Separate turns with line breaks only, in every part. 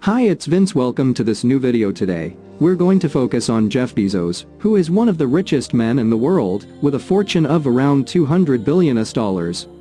Hi, it's Vince. Welcome to this new video today. We're going to focus on Jeff Bezos, who is one of the richest men in the world, with a fortune of around $200 billion.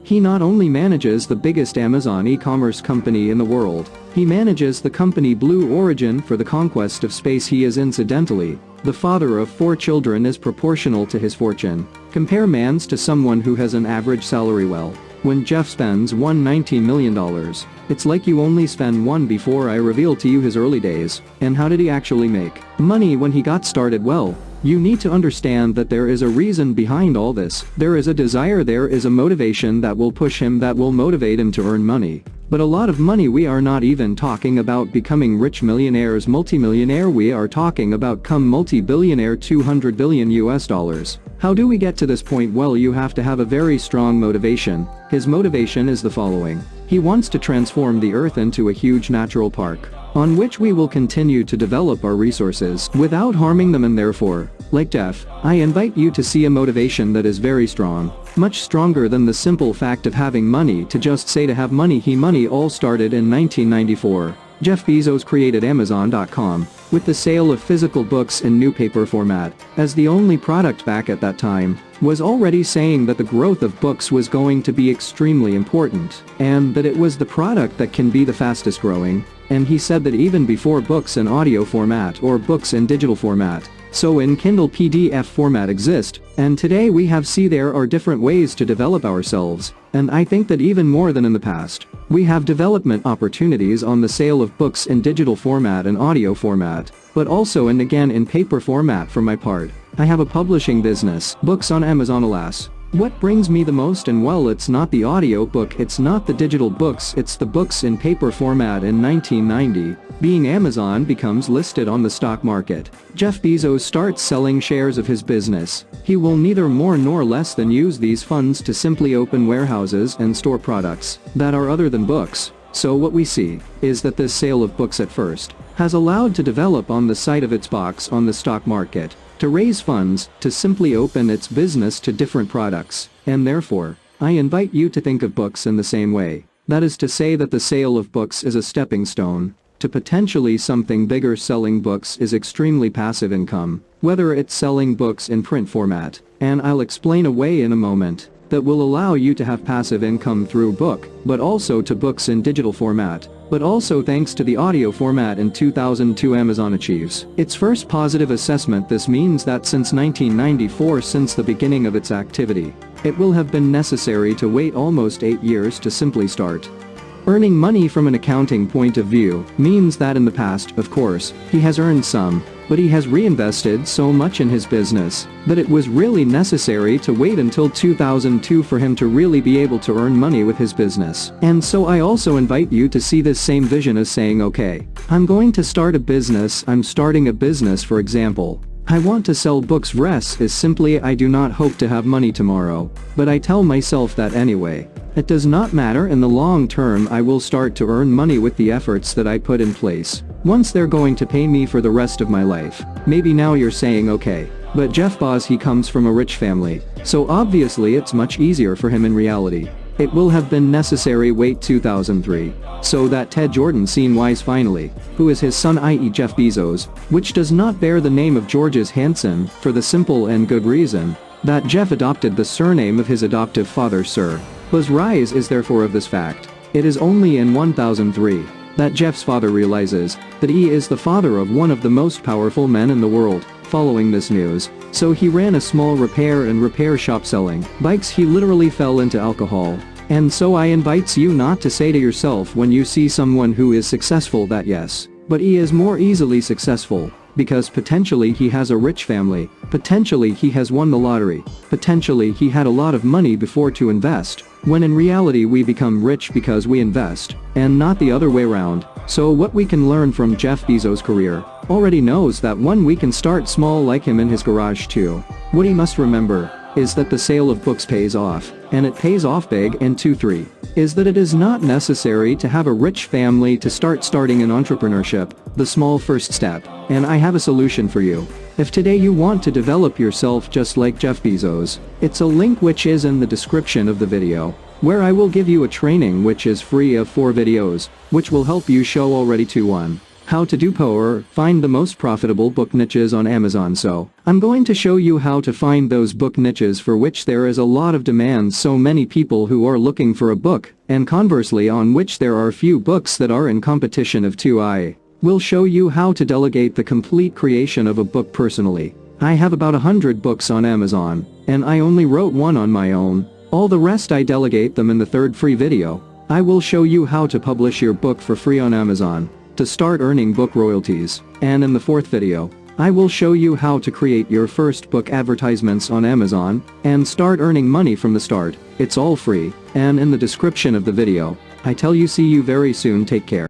He not only manages the biggest Amazon e-commerce company in the world, he manages the company Blue Origin for the conquest of space. He is incidentally the father of 4 children is proportional to his fortune. Compare Mans to someone who has an average salary. Well, when Jeff spends $19 million, it's like you only spend one. Before I reveal to you his early days, and how did he actually make money when he got started? Well, you need to understand that there is a reason behind all this. There is a desire, there is a motivation that will push him, that will motivate him to earn money. But a lot of money. We are not even talking about becoming rich millionaires, multimillionaire. We are talking about become multi-billionaire, $200 billion US. How do we get to this point? Well, you have to have a very strong motivation. His motivation is the following. He wants to transform the earth into a huge natural park, on which we will continue to develop our resources without harming them, and therefore, like Jeff, I invite you to see a motivation that is very strong, much stronger than the simple fact of having money. To just say to have money. Money all started in 1994. Jeff Bezos created Amazon.com, with the sale of physical books in new paper format, as the only product. Back at that time, was already saying that the growth of books was going to be extremely important, and that it was the product that can be the fastest growing, and he said that even before books in audio format or books in digital format, so in Kindle PDF format exist, and today we have there are different ways to develop ourselves, and I think that even more than in the past, we have development opportunities on the sale of books in digital format and audio format, but also and again in paper format. For my part, I have a publishing business, books on Amazon. Alas, what brings me the most? And well, it's not the audio book, it's not the digital books, it's the books in paper format. In 1990, being Amazon becomes listed on the stock market, Jeff Bezos starts selling shares of his business. He will neither more nor less than use these funds to simply open warehouses and store products that are other than books. So what we see is that this sale of books at first has allowed to develop on the site of its box on the stock market, to raise funds, to simply open its business to different products, and therefore, I invite you to think of books in the same way. That is to say that the sale of books is a stepping stone to potentially something bigger. Selling books is extremely passive income, whether it's selling books in print format, and I'll explain a way in a moment that will allow you to have passive income through book, but also to books in digital format, but also thanks to the audio format. In 2002, Amazon achieves its first positive assessment. This means that since 1994, since the beginning of its activity, it will have been necessary to wait almost 8 years to simply start earning money. From an accounting point of view, means that in the past, of course, he has earned some, but he has reinvested so much in his business that it was really necessary to wait until 2002 for him to really be able to earn money with his business. And so I also invite you to see this same vision as saying, okay, I'm going to start a business, I'm starting a business. For example, I want to sell books. Rest is simply I do not hope to have money tomorrow, but I tell myself that anyway. It does not matter. In the long term, I will start to earn money with the efforts that I put in place. Once they're going to pay me for the rest of my life. Maybe now you're saying, okay, but Jeff Bezos, he comes from a rich family, so obviously it's much easier for him. In reality, it will have been necessary wait 2003, so that Ted Jordan seen wise finally, who is his son, i.e. Jeff Bezos, which does not bear the name of George's Hanson, for the simple and good reason that Jeff adopted the surname of his adoptive father, Sir Buzz Rise. Is therefore of this fact, it is only in 1003 that Jeff's father realizes that he is the father of one of the most powerful men in the world. Following this news, so he ran a small repair shop selling bikes. He literally fell into alcohol. And so I invites you not to say to yourself when you see someone who is successful that yes, but he is more easily successful because potentially he has a rich family, potentially he has won the lottery, potentially he had a lot of money before to invest, when in reality we become rich because we invest, and not the other way around. So what we can learn from Jeff Bezos' career already knows that one, we can start small like him in his garage too. What he must remember is that the sale of books pays off, and it pays off big. And 2-3 is that it is not necessary to have a rich family to starting an entrepreneurship, the small first step, and I have a solution for you. If today you want to develop yourself just like Jeff Bezos, it's a link which is in the description of the video, where I will give you a training which is free of 4 videos, which will help you show already to 1. how to do or find the most profitable book niches on Amazon. So, I'm going to show you how to find those book niches for which there is a lot of demand, so many people who are looking for a book, and conversely on which there are few books that are in competition of two. I will show you how to delegate the complete creation of a book personally. I have about 100 books on Amazon, and I only wrote one on my own. All the rest I delegate them in the third free video. I will show you how to publish your book for free on Amazon to start earning book royalties, and in the fourth video, I will show you how to create your first book advertisements on Amazon and start earning money from the start. It's all free, and in the description of the video, I tell you see you very soon. Take care.